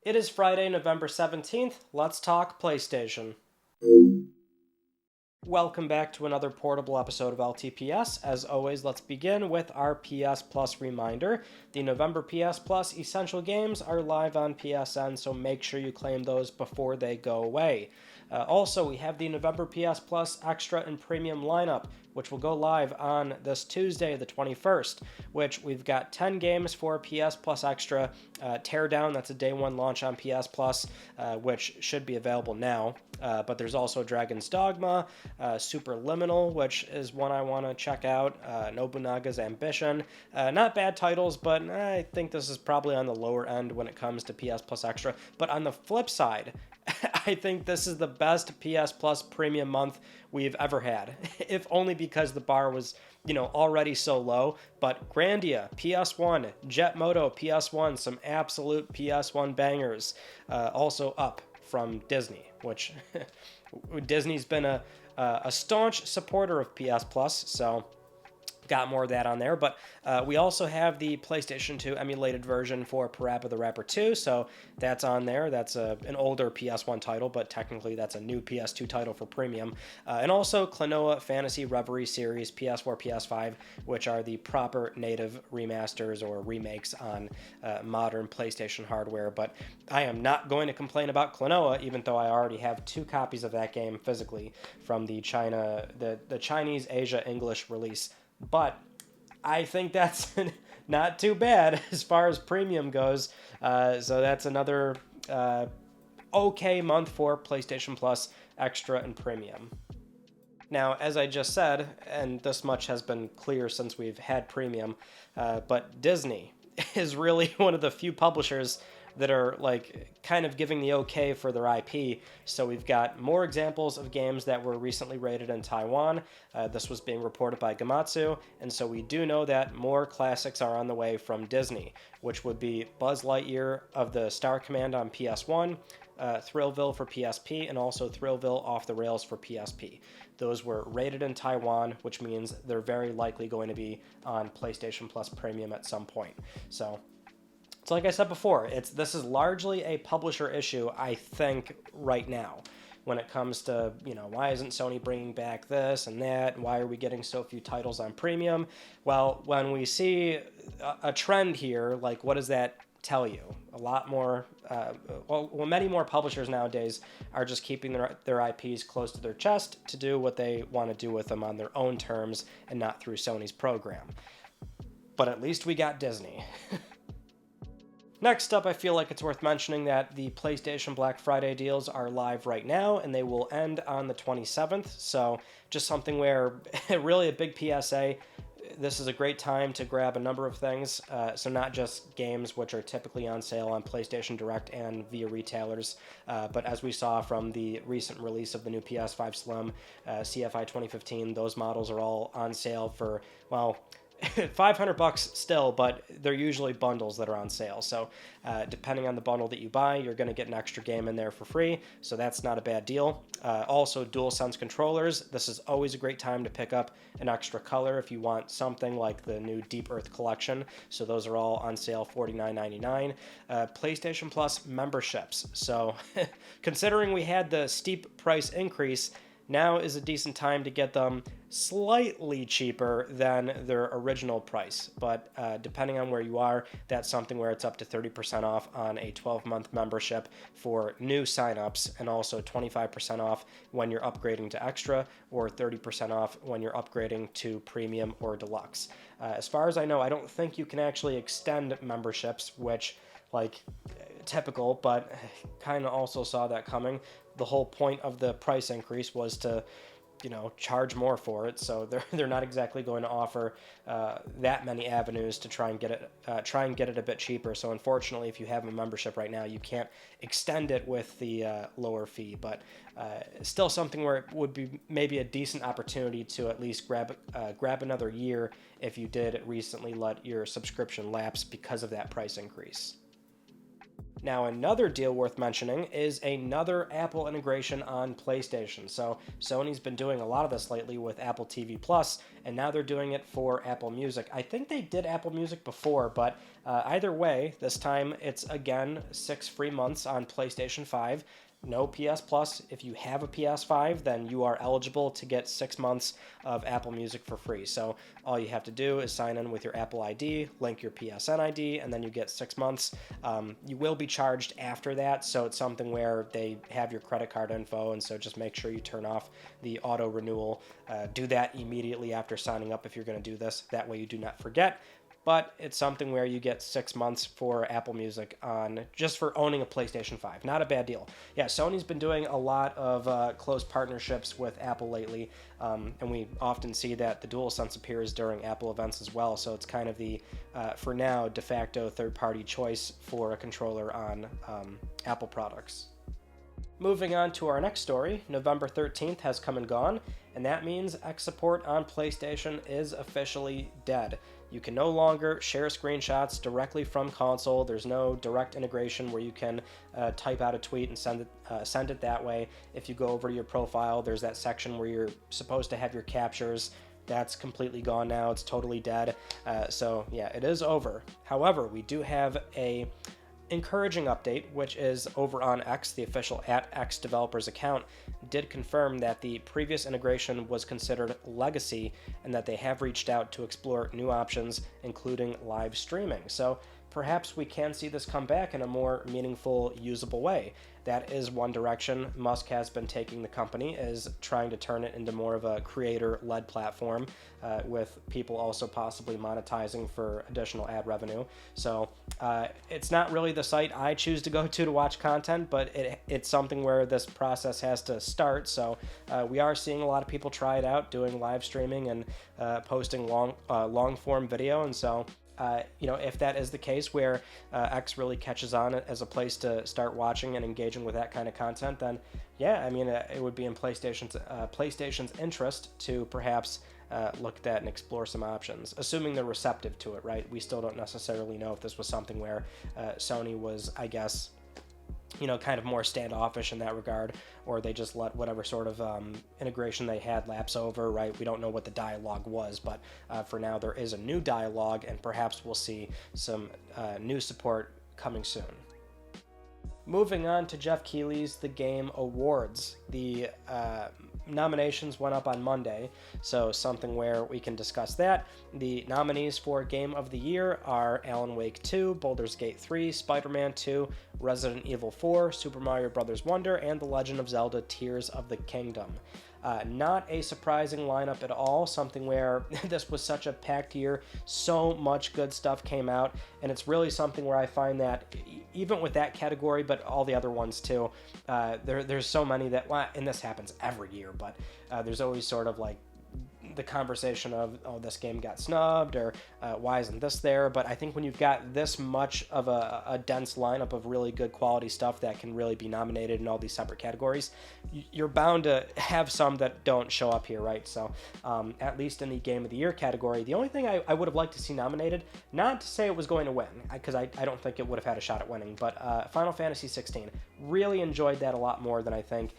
It is Friday, November 17th. Let's talk PlayStation. Welcome back to another portable episode of LTPS. As always, let's begin with our PS Plus reminder. The November PS Plus Essential Games are live on PSN, so make sure you claim those before they go away. Also, we have the November PS Plus Extra and Premium lineup, which will go live on this Tuesday, the 21st, which we've got 10 games for PS Plus Extra. Teardown, that's a day one launch on PS Plus, which should be available now. But there's also Dragon's Dogma, Superliminal, which is one I want to check out, Nobunaga's Ambition. Not bad titles, but I think this is probably on the lower end when it comes to PS Plus Extra. But on the flip side, I think this is the best PS Plus premium month we've ever had, if only because the bar was, already so low. But Grandia, PS1, Jet Moto, PS1, some absolute PS1 bangers, also up from Disney, which Disney's been a staunch supporter of PS Plus, so got more of that on there. But we also have the PlayStation 2 emulated version for Parappa the Rapper 2, so that's on there. That's an older PS1 title, but technically that's a new PS2 title for premium. And also Klonoa Fantasy Reverie series, PS4, PS5, which are the proper native remasters or remakes on modern PlayStation hardware. But I am not going to complain about Klonoa, even though I already have 2 copies of that game physically from the Chinese Asia English release. But I think that's not too bad as far as premium goes. So that's another okay month for PlayStation Plus Extra and Premium. Now, as I just said, and this much has been clear since we've had premium, but Disney is really one of the few publishers that are kind of giving the okay for their IP. So we've got more examples of games that were recently rated in Taiwan. This was being reported by Gamatsu, and so we do know that more classics are on the way from Disney, which would be Buzz Lightyear of the Star Command on PS1, Thrillville for PSP, and also Thrillville Off the Rails for PSP. Those were rated in Taiwan, which means they're very likely going to be on PlayStation Plus Premium at some point. So like I said before, this is largely a publisher issue, I think, right now, when it comes to, why isn't Sony bringing back this and that, and why are we getting so few titles on premium? Well, when we see a trend here, what does that tell you? A lot more, many more publishers nowadays are just keeping their IPs close to their chest to do what they want to do with them on their own terms and not through Sony's program. But at least we got Disney. Next up, I feel like it's worth mentioning that the PlayStation Black Friday deals are live right now, and they will end on the 27th, so just something where, really a big PSA, this is a great time to grab a number of things, so not just games which are typically on sale on PlayStation Direct and via retailers, but as we saw from the recent release of the new PS5 Slim, CFI 2015, those models are all on sale for, $500 still, but they're usually bundles that are on sale. So depending on the bundle that you buy, you're going to get an extra game in there for free. So that's not a bad deal. Also, DualSense controllers. This is always a great time to pick up an extra color if you want something like the new Deep Earth collection. So those are all on sale, $49.99. PlayStation Plus memberships. So considering we had the steep price increase, now is a decent time to get them slightly cheaper than their original price. But depending on where you are, that's something where it's up to 30% off on a 12-month membership for new signups, and also 25% off when you're upgrading to Extra, or 30% off when you're upgrading to Premium or Deluxe. As far as I know, I don't think you can actually extend memberships, which, typical, but kind of also saw that coming. The whole point of the price increase was to, charge more for it. So they're not exactly going to offer that many avenues to try and get it a bit cheaper. So unfortunately, if you have a membership right now, you can't extend it with the lower fee. But still something where it would be maybe a decent opportunity to at least grab another year if you did recently let your subscription lapse because of that price increase. Now, another deal worth mentioning is another Apple integration on PlayStation. So Sony's been doing a lot of this lately with Apple TV Plus, and now they're doing it for Apple Music. I think they did Apple Music before, but either way, this time it's again 6 free months on PlayStation 5. No PS Plus. If you have a PS5, then you are eligible to get 6 months of Apple Music for free. So all you have to do is sign in with your Apple ID, link your PSN ID, and then you get 6 months. You will be charged after that, so it's something where they have your credit card info, and so just make sure you turn off the auto renewal. Do that immediately after signing up if you're going to do this. That way you do not forget. But it's something where you get 6 months for Apple Music on just for owning a PlayStation 5. Not a bad deal. Yeah, Sony's been doing a lot of close partnerships with Apple lately, and we often see that the DualSense appears during Apple events as well, so it's kind of the, for now, de facto third-party choice for a controller on Apple products. Moving on to our next story, November 13th has come and gone, and that means X support on PlayStation is officially dead. You can no longer share screenshots directly from console. There's no direct integration where you can type out a tweet and send it that way. If you go over to your profile, there's that section where you're supposed to have your captures. That's completely gone now. It's totally dead. So yeah, it is over. However, we do have a encouraging update, which is over on X. The official @X developers account did confirm that the previous integration was considered legacy and that they have reached out to explore new options, including live streaming. So perhaps we can see this come back in a more meaningful, usable way. That is one direction Musk has been taking the company, is trying to turn it into more of a creator-led platform, with people also possibly monetizing for additional ad revenue. So it's not really the site I choose to go to watch content, but it's something where this process has to start. So we are seeing a lot of people try it out, doing live streaming and posting long-form video, and so if that is the case where X really catches on as a place to start watching and engaging with that kind of content, then yeah, I mean, it would be in PlayStation's interest to perhaps look at that and explore some options, assuming they're receptive to it, right? We still don't necessarily know if this was something where Sony was, I guess, kind of more standoffish in that regard, or they just let whatever sort of integration they had lapse over, right? We don't know what the dialogue was, but for now there is a new dialogue, and perhaps we'll see some new support coming soon. Moving on to Jeff Keighley's The Game Awards. The nominations went up on Monday, so something where we can discuss that. The nominees for Game of the Year are Alan Wake 2, Baldur's Gate 3, Spider-Man 2, Resident Evil 4, Super Mario Bros. Wonder, and The Legend of Zelda Tears of the Kingdom. Not a surprising lineup at all, something where this was such a packed year, so much good stuff came out, and it's really something where I find that even with that category, but all the other ones too, there's so many that, and this happens every year, but there's always sort of like the conversation of, oh, this game got snubbed, or why isn't this there? But I think when you've got this much of a dense lineup of really good quality stuff that can really be nominated in all these separate categories, you're bound to have some that don't show up here, right? So at least in the Game of the Year category, the only thing I would have liked to see nominated, not to say it was going to win, because I don't think it would have had a shot at winning, but Final Fantasy 16. Really enjoyed that a lot more than I think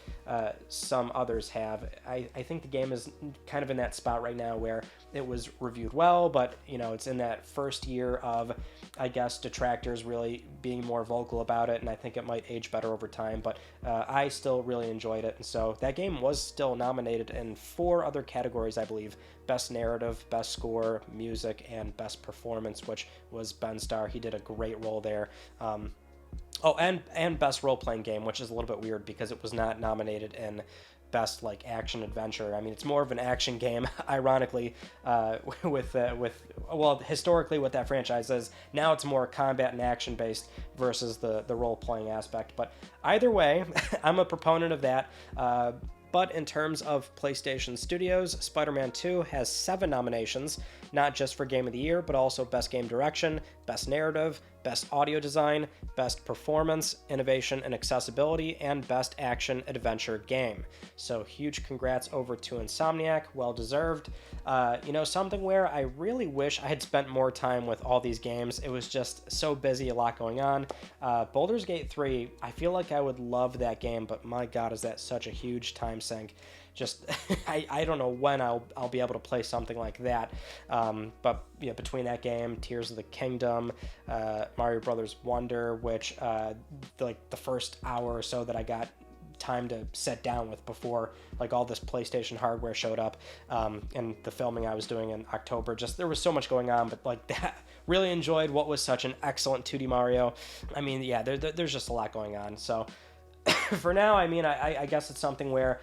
some others have. I think the game is kind of in that spot right now where it was reviewed well, but it's in that first year of, I guess, detractors really being more vocal about it, and I think it might age better over time, but I still really enjoyed it. And so that game was still nominated in 4 other categories, I believe: Best Narrative, Best Score, Music, and Best Performance, which was Ben Starr. He did a great role there. And Best Role-Playing Game, which is a little bit weird because it was not nominated in Best action adventure. I mean, it's more of an action game, ironically, historically what that franchise is. Now it's more combat and action based versus the role-playing aspect. But either way, I'm a proponent of that. But in terms of PlayStation Studios, Spider-Man 2 has 7 nominations. not just for Game of the Year, but also Best Game Direction, Best Narrative, Best Audio Design, Best Performance, Innovation and Accessibility, and Best Action Adventure Game. So huge congrats over to Insomniac, well deserved. Something where I really wish I had spent more time with all these games. It was just so busy, a lot going on. Baldur's Gate 3, I feel like I would love that game, but my god, is that such a huge time sink. Just, I don't know when I'll be able to play something like that. But between that game, Tears of the Kingdom, Mario Brothers Wonder, which the first hour or so that I got time to sit down with before all this PlayStation hardware showed up, and the filming I was doing in October, just there was so much going on, but that really enjoyed what was such an excellent 2D Mario. I mean, yeah, there's just a lot going on. So for now, I mean, I guess it's something where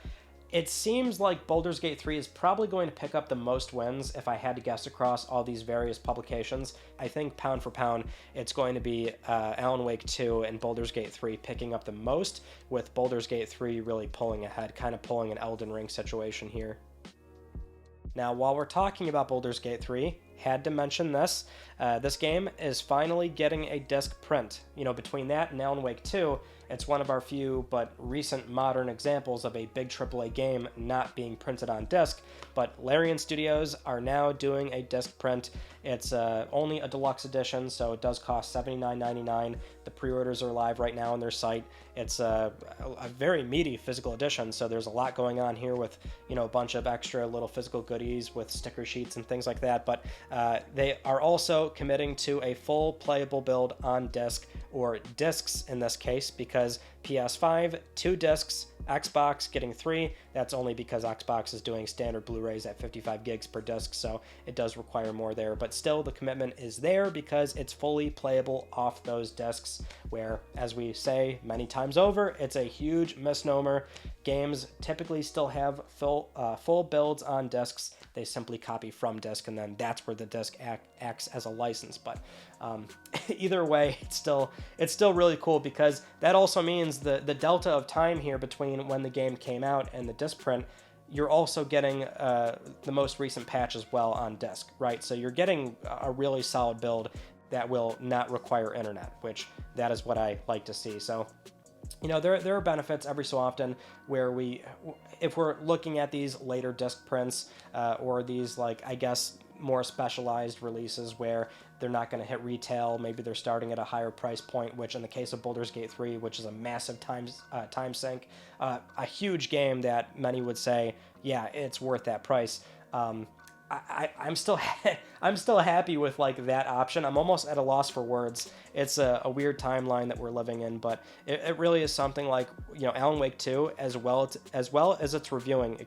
it seems like Baldur's Gate 3 is probably going to pick up the most wins if I had to guess across all these various publications. I think pound for pound, it's going to be Alan Wake 2 and Baldur's Gate 3 picking up the most, with Baldur's Gate 3 really pulling ahead, kind of pulling an Elden Ring situation here. Now, while we're talking about Baldur's Gate 3, had to mention this. This game is finally getting a disc print. Between that and Alan Wake 2, it's one of our few but recent modern examples of a big AAA game not being printed on disc, but Larian Studios are now doing a disc print. It's only a deluxe edition, so it does cost $79.99. The pre-orders are live right now on their site. It's a very meaty physical edition, so there's a lot going on here with, a bunch of extra little physical goodies with sticker sheets and things like that, but they are also committing to a full playable build on disc, or discs in this case, because PS5, 2 discs, Xbox getting 3. That's only because Xbox is doing standard Blu-rays at 55 gigs per disc, so it does require more there, but still the commitment is there because it's fully playable off those discs, where, as we say many times over, it's a huge misnomer. Games typically still have full builds on discs. They simply copy from disc, and then that's where the disc acts as a license. But either way, it's still really cool, because that also means the delta of time here between when the game came out and the disc print, you're also getting the most recent patch as well on disc, right? So you're getting a really solid build that will not require internet, which that is what I like to see. So there are benefits every so often where if we're looking at these later disc prints, or these, I guess, more specialized releases where they're not going to hit retail, maybe they're starting at a higher price point, which in the case of Baldur's Gate 3, which is a massive time sink, a huge game that many would say, yeah, it's worth that price. I'm still happy with that option. I'm almost at a loss for words. It's a weird timeline that we're living in, but it really is something like Alan Wake 2 as well as it's reviewing.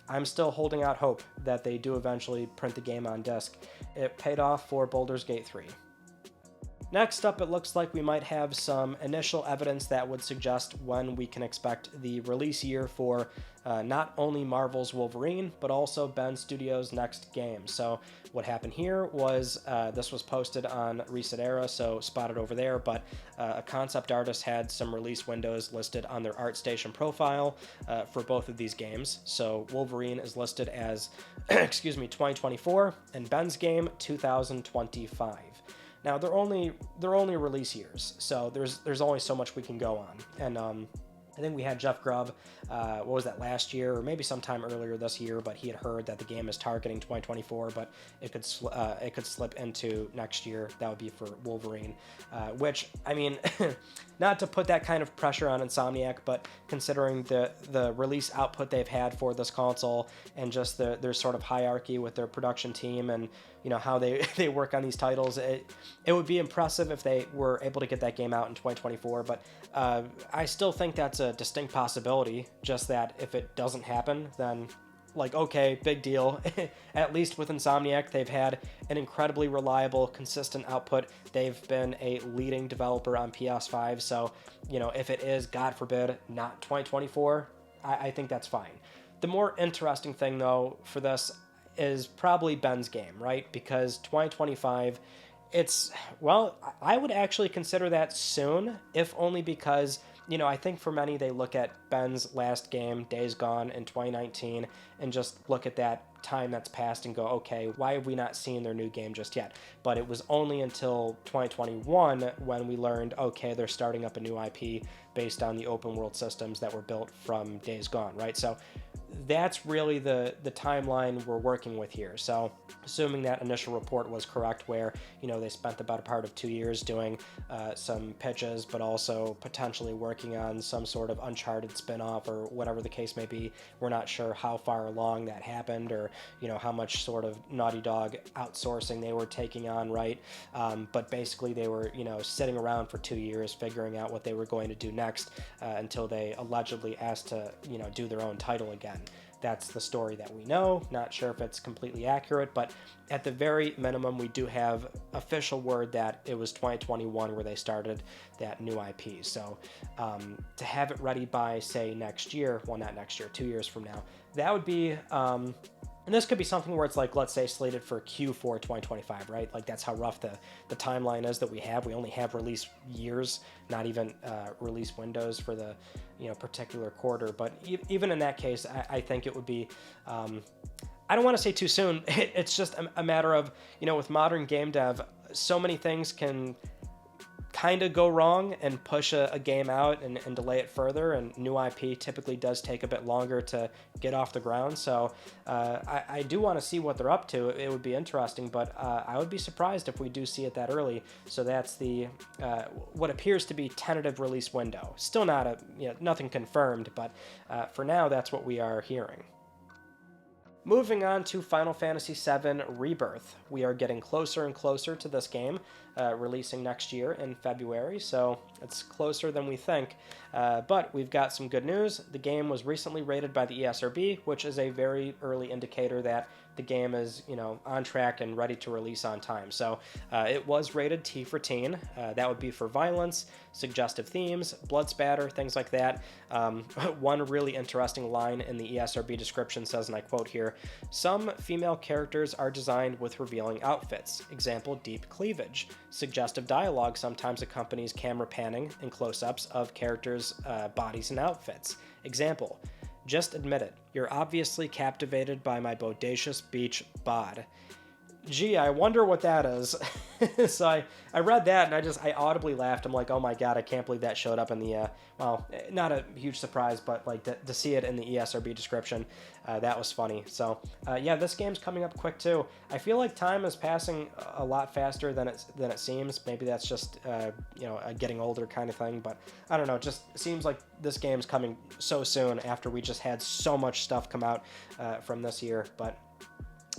I'm still holding out hope that they do eventually print the game on disc. It paid off for Baldur's Gate 3. Next up, it looks like we might have some initial evidence that would suggest when we can expect the release year for not only Marvel's Wolverine, but also Bend Studios' next game. So what happened here was, this was posted on Reset Era, so spotted over there, but a concept artist had some release windows listed on their ArtStation profile for both of these games. So Wolverine is listed as, 2024, and Bend's game 2025. Now they're only release years, so there's only so much we can go on. And I think we had Jeff Grubb, what was that, last year, or maybe sometime earlier this year, but he had heard that the game is targeting 2024, but it could slip into next year. That would be for Wolverine, which, I mean, not to put that kind of pressure on Insomniac, but considering the release output they've had for this console, and just their sort of hierarchy with their production team, and how they work on these titles, it would be impressive if they were able to get that game out in 2024, but I still think that's a distinct possibility. Just that if it doesn't happen, then okay, big deal. At least with Insomniac, they've had an incredibly reliable, consistent output. They've been a leading developer on PS5, so if it is, God forbid, not 2024, I think that's fine. The more interesting thing, though, for this is probably Ben's game, right? Because 2025, I would actually consider that soon, if only because, I think for many, they look at Ben's last game, Days Gone, in 2019, and just look at that time that's passed and go, okay, why have we not seen their new game just yet? But it was only until 2021 when we learned, okay, they're starting up a new IP based on the open world systems that were built from Days Gone, right? So that's really the timeline we're working with here. So assuming that initial report was correct, where, you know, they spent about a part of 2 years doing some pitches, but also potentially working on some sort of Uncharted spin-off or whatever the case may be. We're not sure how far along that happened, or, you know, how much sort of Naughty Dog outsourcing they were taking on, right? But basically they were, you know, sitting around for 2 years figuring out what they were going to do next, until they allegedly asked to, you know, do their own title again. That's the story that we know. Not sure if it's completely accurate, but at the very minimum, we do have official word that it was 2021 where they started that new IP. So to have it ready by, say, next year, well, not next year, 2 years from now, that would be, and this could be something where it's like, let's say, slated for Q4 2025, right? Like, that's how rough the timeline is that we have. We only have release years, not even release windows for the, you know, particular quarter. But even in that case, I think it would be, I don't want to say too soon. It's just a matter of, you know, with modern game dev, so many things can kind of go wrong and push a game out and delay it further, and new IP typically does take a bit longer to get off the ground. So I do want to see what they're up to. It would be interesting, but I would be surprised if we do see it that early. So that's the what appears to be tentative release window. Still not nothing confirmed, but for now that's what we are hearing. Moving on to Final Fantasy VII Rebirth. We are getting closer and closer to this game, releasing next year in February, so it's closer than we think. But we've got some good news. The game was recently rated by the ESRB, which is a very early indicator that the game is, you know, on track and ready to release on time. So it was rated T for teen. That would be for violence, suggestive themes, blood spatter, things like that. One really interesting line in the ESRB description says, and I quote here, "Some female characters are designed with revealing outfits. Example, deep cleavage. Suggestive dialogue sometimes accompanies camera panning and close-ups of characters' bodies and outfits. Example, just admit it. You're obviously captivated by my bodacious beach bod." Gee, I wonder what that is. So I read that and I audibly laughed. I'm like, oh my god, I can't believe that showed up in the, well, not a huge surprise, but like to see it in the ESRB description, that was funny. So yeah, this game's coming up quick too. I feel like time is passing a lot faster than it seems. Maybe that's just, you know, a getting older kind of thing, but I don't know. It just seems like this game's coming so soon after we just had so much stuff come out from this year, but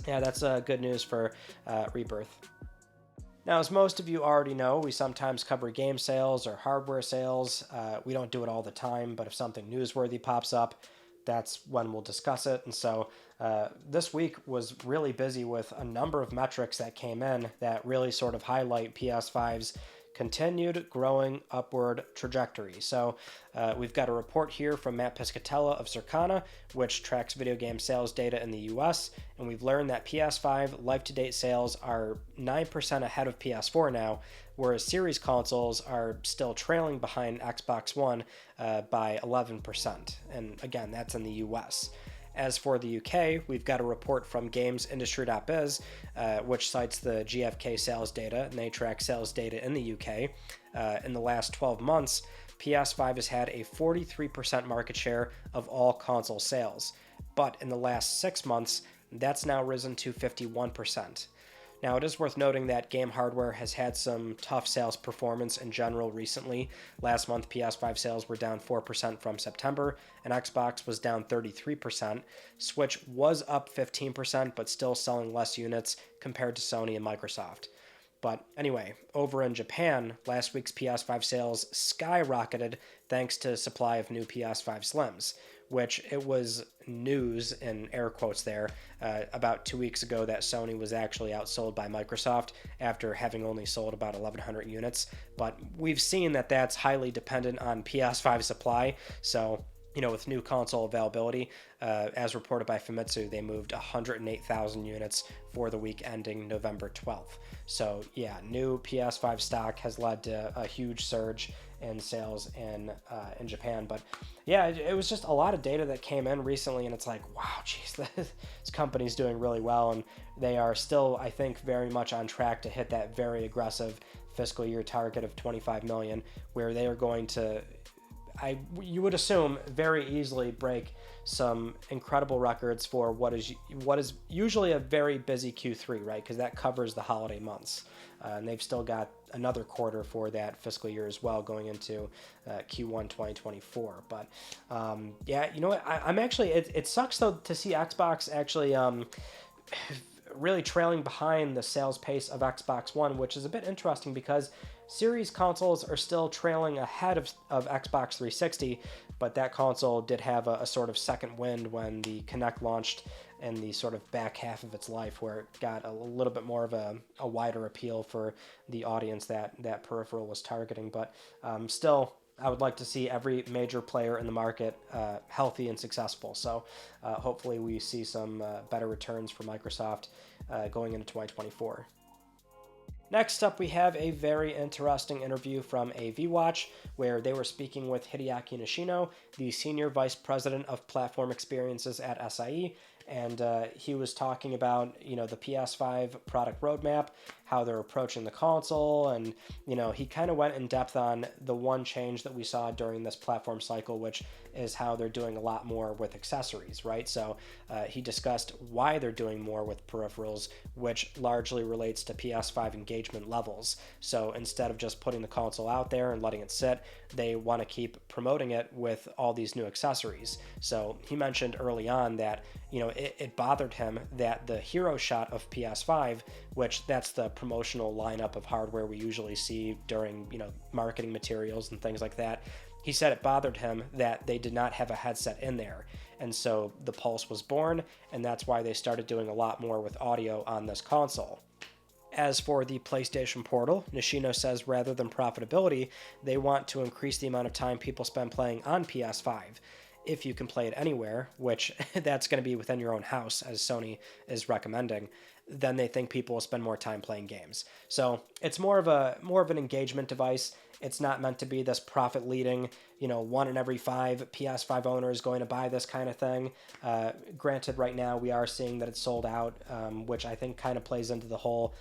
yeah, that's good news for Rebirth. Now, as most of you already know, we sometimes cover game sales or hardware sales. We don't do it all the time, but if something newsworthy pops up, that's when we'll discuss it. And so this week was really busy with a number of metrics that came in that really sort of highlight PS5's continued growing upward trajectory. So we've got a report here from Matt Piscatella of Circana, which tracks video game sales data in the US, and we've learned that PS5 life-to-date sales are 9% ahead of PS4 now, whereas series consoles are still trailing behind Xbox One by 11%. And again, that's in the US. As for the UK, we've got a report from GamesIndustry.biz, which cites the GfK sales data, and they track sales data in the UK. In the last 12 months, PS5 has had a 43% market share of all console sales, but in the last 6 months, that's now risen to 51%. Now, it is worth noting that game hardware has had some tough sales performance in general recently. Last month, PS5 sales were down 4% from September, and Xbox was down 33%. Switch was up 15%, but still selling less units compared to Sony and Microsoft. But anyway, over in Japan, last week's PS5 sales skyrocketed thanks to supply of new PS5 Slims, which it was news, in air quotes there, about 2 weeks ago that Sony was actually outsold by Microsoft after having only sold about 1,100 units. But we've seen that that's highly dependent on PS5 supply, so you know, with new console availability, as reported by Famitsu, they moved 108,000 units for the week ending November 12th. So yeah, new PS5 stock has led to a huge surge, in sales in Japan. But yeah, it was just a lot of data that came in recently, and it's like, wow, geez, this company's doing really well, and they are still, I think, very much on track to hit that very aggressive fiscal year target of 25 million, where they are going to, you would assume, very easily break some incredible records for what is usually a very busy Q3, right? Because that covers the holiday months, and they've still got another quarter for that fiscal year as well, going into Q1 2024. But yeah, you know what? I'm actually, it sucks though to see Xbox actually really trailing behind the sales pace of Xbox One, which is a bit interesting because Series consoles are still trailing ahead of Xbox 360, but that console did have a sort of second wind when the Kinect launched in the sort of back half of its life, where it got a little bit more of a wider appeal for the audience that peripheral was targeting. But still, I would like to see every major player in the market healthy and successful. So hopefully we see some better returns for Microsoft going into 2024. Next up, we have a very interesting interview from AV Watch, where they were speaking with Hideaki Nishino, the Senior Vice President of Platform Experiences at SIE, and he was talking about, the PS5 product roadmap, how they're approaching the console, and, he kind of went in depth on the one change that we saw during this platform cycle, which is how they're doing a lot more with accessories, right? So he discussed why they're doing more with peripherals, which largely relates to PS5 engagement levels. So instead of just putting the console out there and letting it sit, they want to keep promoting it with all these new accessories. So he mentioned early on that, it bothered him that the hero shot of PS5, which that's the promotional lineup of hardware we usually see during, marketing materials and things like that. He said it bothered him that they did not have a headset in there. And so the Pulse was born, and that's why they started doing a lot more with audio on this console. As for the PlayStation Portal, Nishino says rather than profitability, they want to increase the amount of time people spend playing on PS5. If you can play it anywhere, which that's going to be within your own house, as Sony is recommending, then they think people will spend more time playing games. So it's more of an engagement device. It's not meant to be this profit leading, 1 in every 5 PS5 owners going to buy this kind of thing. Granted, right now we are seeing that it's sold out, which I think kind of plays into the whole.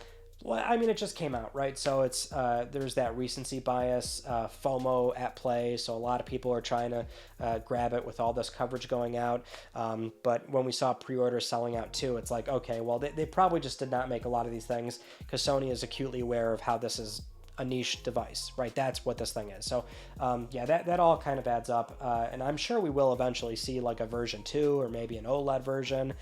Well, I mean, it just came out, right? So it's there's that recency bias, FOMO at play. So a lot of people are trying to grab it with all this coverage going out. But when we saw pre-orders selling out too, it's like, okay, well, they probably just did not make a lot of these things because Sony is acutely aware of how this is a niche device, right? That's what this thing is. So yeah, that all kind of adds up. And I'm sure we will eventually see like a version 2 or maybe an OLED version.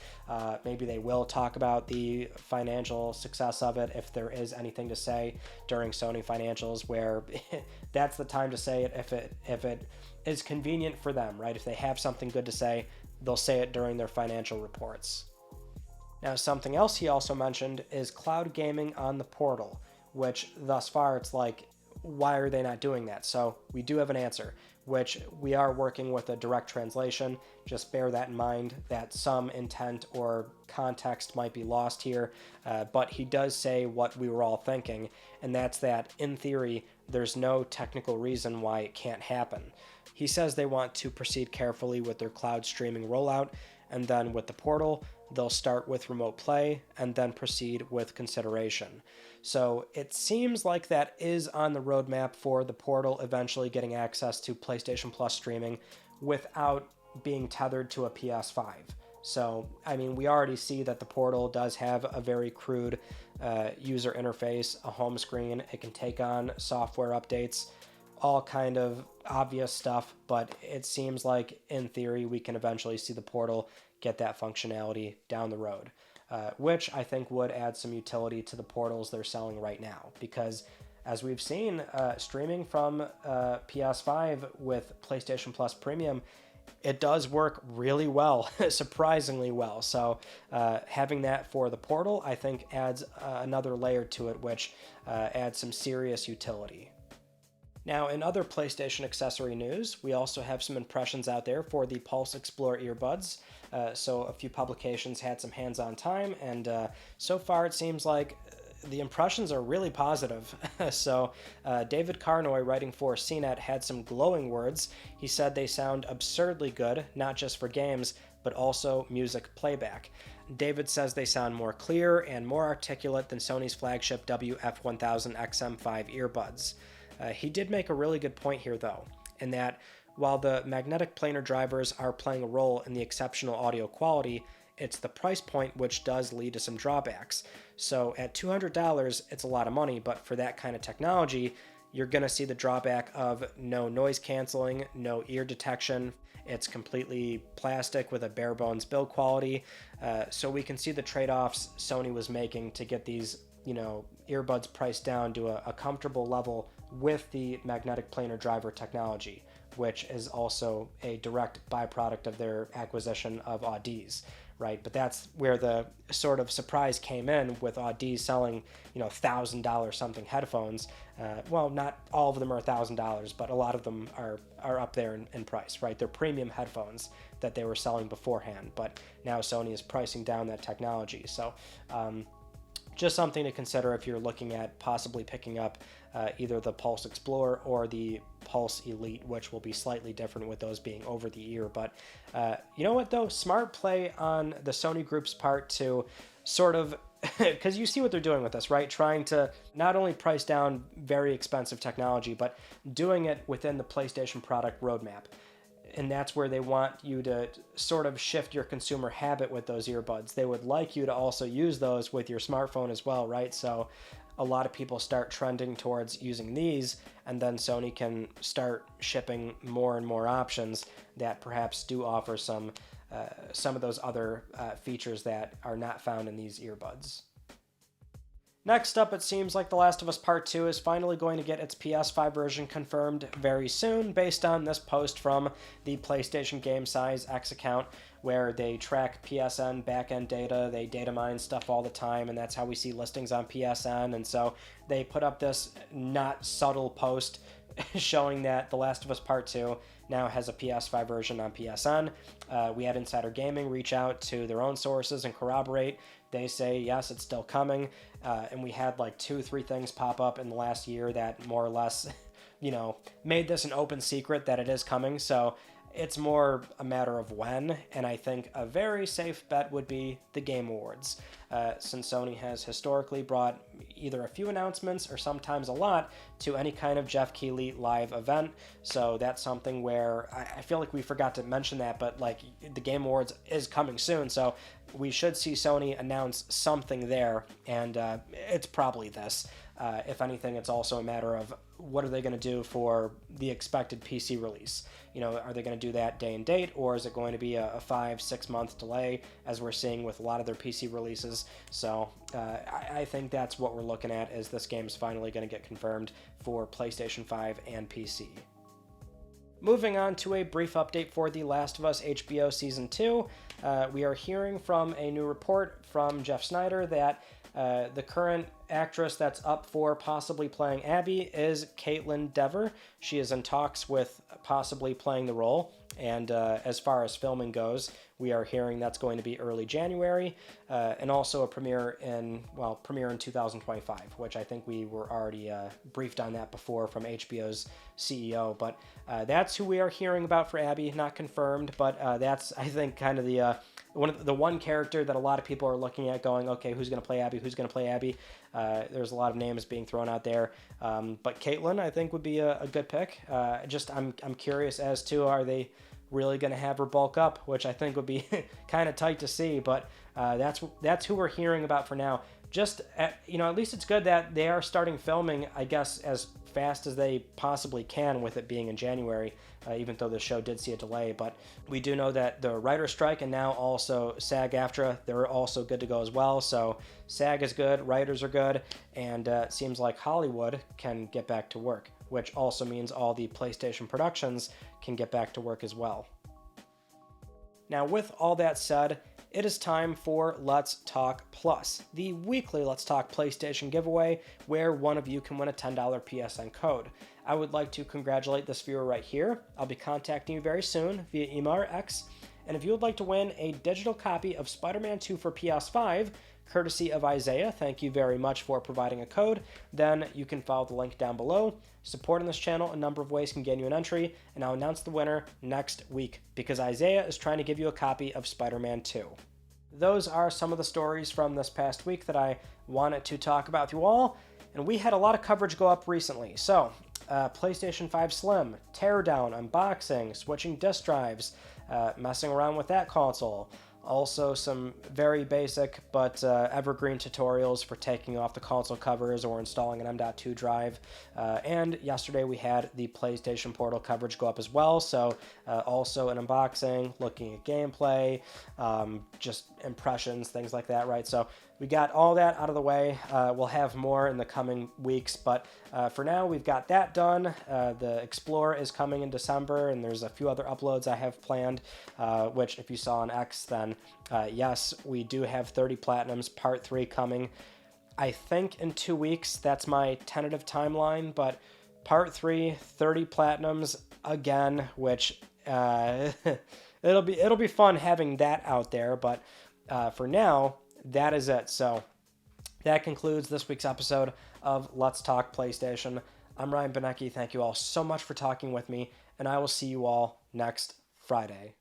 Maybe they will talk about the financial success of it if there is anything to say during Sony financials, where that's the time to say it if it is convenient for them, right? If they have something good to say, they'll say it during their financial reports. Now, something else he also mentioned is cloud gaming on the Portal, which thus far it's like, why are they not doing that? So we do have an answer, which we are working with a direct translation. Just bear that in mind, that some intent or context might be lost here, but he does say what we were all thinking, and that's that, in theory, there's no technical reason why it can't happen. He says they want to proceed carefully with their cloud streaming rollout, and then with the Portal, they'll start with remote play and then proceed with consideration. So it seems like that is on the roadmap for the Portal eventually getting access to PlayStation Plus streaming without being tethered to a PS5. So, I mean, we already see that the Portal does have a very crude user interface, a home screen. It can take on software updates, all kind of obvious stuff, but it seems like, in theory, we can eventually see the Portal get that functionality down the road. Which I think would add some utility to the portals they're selling right now. Because as we've seen, streaming from PS5 with PlayStation Plus Premium, it does work really well, surprisingly well. So having that for the Portal, I think adds another layer to it, which adds some serious utility. Now, in other PlayStation accessory news, we also have some impressions out there for the Pulse Explorer earbuds. So a few publications had some hands-on time, and so far it seems like the impressions are really positive. So David Carnoy, writing for CNET, had some glowing words. He said they sound absurdly good, not just for games, but also music playback. David says they sound more clear and more articulate than Sony's flagship WF-1000 XM5 earbuds. He did make a really good point here, though, in that while the magnetic planar drivers are playing a role in the exceptional audio quality, it's the price point which does lead to some drawbacks. So at $200, it's a lot of money, but for that kind of technology, you're going to see the drawback of no noise canceling, no ear detection. It's completely plastic with a bare bones build quality. So we can see the trade-offs Sony was making to get these, earbuds priced down to a comfortable level with the magnetic planar driver technology, which is also a direct byproduct of their acquisition of Audeze, right? But that's where the sort of surprise came in with Audeze selling, $1,000 something headphones. Well, not all of them are $1,000, but a lot of them are up there in price, right? They're premium headphones that they were selling beforehand, but now Sony is pricing down that technology. So just something to consider if you're looking at possibly picking up either the Pulse Explorer or the Pulse Elite, which will be slightly different with those being over the ear. But you know what, though? Smart play on the Sony Group's part to sort of, because you see what they're doing with this, right? Trying to not only price down very expensive technology, but doing it within the PlayStation product roadmap. And that's where they want you to sort of shift your consumer habit with those earbuds. They would like you to also use those with your smartphone as well, right? So a lot of people start trending towards using these, and then Sony can start shipping more and more options that perhaps do offer some of those other features that are not found in these earbuds. Next up, it seems like The Last of Us Part 2 is finally going to get its PS5 version confirmed very soon, based on this post from the PlayStation Game Size X account, where they track PSN backend data, they data mine stuff all the time, and that's how we see listings on PSN. And so they put up this not subtle post showing that The Last of Us Part 2 now has a PS5 version on PSN. We had Insider Gaming reach out to their own sources and corroborate. They say, yes, it's still coming. And we had like 2-3 things pop up in the last year that more or less, made this an open secret that it is coming. So it's more a matter of when, and I think a very safe bet would be the Game Awards, since Sony has historically brought either a few announcements or sometimes a lot to any kind of Jeff Keighley live event. So that's something where I feel like we forgot to mention that, but like the Game Awards is coming soon, so we should see Sony announce something there, and it's probably this. If anything, it's also a matter of what are they going to do for the expected PC release. Are they going to do that day and date, or is it going to be a 5-6 month delay, as we're seeing with a lot of their PC releases? So I think that's what we're looking at, is this game's finally going to get confirmed for PlayStation 5 and PC. Moving on to a brief update for The Last of Us HBO Season 2, we are hearing from a new report from Jeff Snyder that the current actress that's up for possibly playing Abby is Caitlin Dever. She is in talks with possibly playing the role, and as far as filming goes, we are hearing that's going to be early January, and also a premiere in 2025, which I think we were already briefed on that before from HBO's CEO, but that's who we are hearing about for Abby, not confirmed, but that's, I think, kind of the one character that a lot of people are looking at going, okay, who's going to play Abby? Who's going to play Abby? There's a lot of names being thrown out there, but Caitlin, I think, would be a good pick. I'm curious as to, are they really going to have her bulk up, which I think would be kind of tight to see, but that's who we're hearing about for now. At least it's good that they are starting filming, I guess, as fast as they possibly can, with it being in January, even though the show did see a delay. But we do know that the writer's strike and now also SAG-AFTRA, they're also good to go as well. So SAG is good, writers are good, and it seems like Hollywood can get back to work, which also means all the PlayStation productions can get back to work as well. Now, with all that said, it is time for Let's Talk Plus, the weekly Let's Talk PlayStation giveaway, where one of you can win a $10 PSN code. I would like to congratulate this viewer right here. I'll be contacting you very soon via email or X, And if you would like to win a digital copy of Spider-Man 2 for PS5, courtesy of Isaiah, thank you very much for providing a code, then you can follow the link down below. Supporting this channel, a number of ways can get you an entry, and I'll announce the winner next week, because Isaiah is trying to give you a copy of Spider-Man 2. Those are some of the stories from this past week that I wanted to talk about with you all, and we had a lot of coverage go up recently. So, PlayStation 5 Slim, teardown, unboxing, switching disk drives, messing around with that console. Also some very basic but evergreen tutorials for taking off the console covers or installing an M.2 drive. And yesterday we had the PlayStation Portal coverage go up as well, so also an unboxing, looking at gameplay, just impressions, things like that, right? So we got all that out of the way. We'll have more in the coming weeks, but for now we've got that done. The Explorer is coming in December, and there's a few other uploads I have planned, which if you saw on X, then yes, we do have 30 Platinums Part 3 coming. I think in 2 weeks. That's my tentative timeline, but Part 3, 30 Platinums again, which it'll be fun having that out there, but for now, that is it. So that concludes this week's episode of Let's Talk PlayStation. I'm Ryan Benecki. Thank you all so much for talking with me, and I will see you all next Friday.